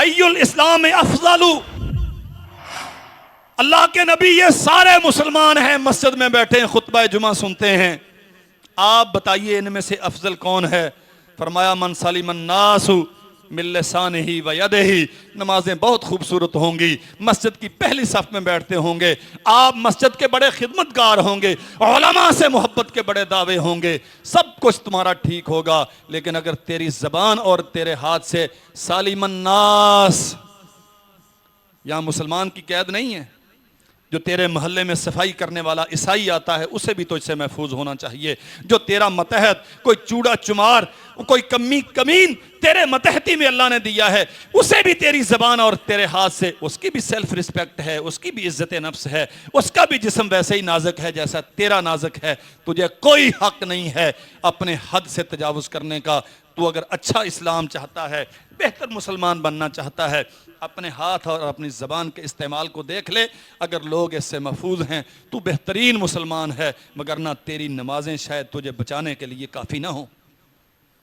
ای الاسلام افضل، اللہ کے نبی یہ سارے مسلمان ہیں، مسجد میں بیٹھے ہیں، خطبہ جمعہ سنتے ہیں، آپ بتائیے ان میں سے افضل کون ہے؟ فرمایا من سلم الناس من لسانہ و یدہ۔ نمازیں بہت خوبصورت ہوں گی، مسجد کی پہلی صف میں بیٹھتے ہوں گے، آپ مسجد کے بڑے خدمتگار ہوں گے، علماء سے محبت کے بڑے دعوے ہوں گے، سب کچھ تمہارا ٹھیک ہوگا، لیکن اگر تیری زبان اور تیرے ہاتھ سے سالم الناس، یہاں مسلمان کی قید نہیں ہے، جو تیرے محلے میں صفائی کرنے والا عیسائی آتا ہے اسے بھی تجھ سے محفوظ ہونا چاہیے، جو تیرا متحد کوئی چوڑا چمار کوئی کمین تیرے متحدی میں اللہ نے دیا ہے، اسے بھی تیری زبان اور تیرے ہاتھ سے، اس کی بھی سیلف رسپیکٹ ہے، اس کی بھی عزت نفس ہے، اس کا بھی جسم ویسے ہی نازک ہے جیسا تیرا نازک ہے، تجھے کوئی حق نہیں ہے اپنے حد سے تجاوز کرنے کا۔ تو اگر اچھا اسلام چاہتا ہے، بہتر مسلمان بننا چاہتا ہے، اپنے ہاتھ اور اپنی زبان کے استعمال کو دیکھ لے، اگر لوگ اس سے محفوظ ہیں تو بہترین مسلمان ہے، مگر نہ تیری نمازیں شاید تجھے بچانے کے لیے کافی نہ ہوں۔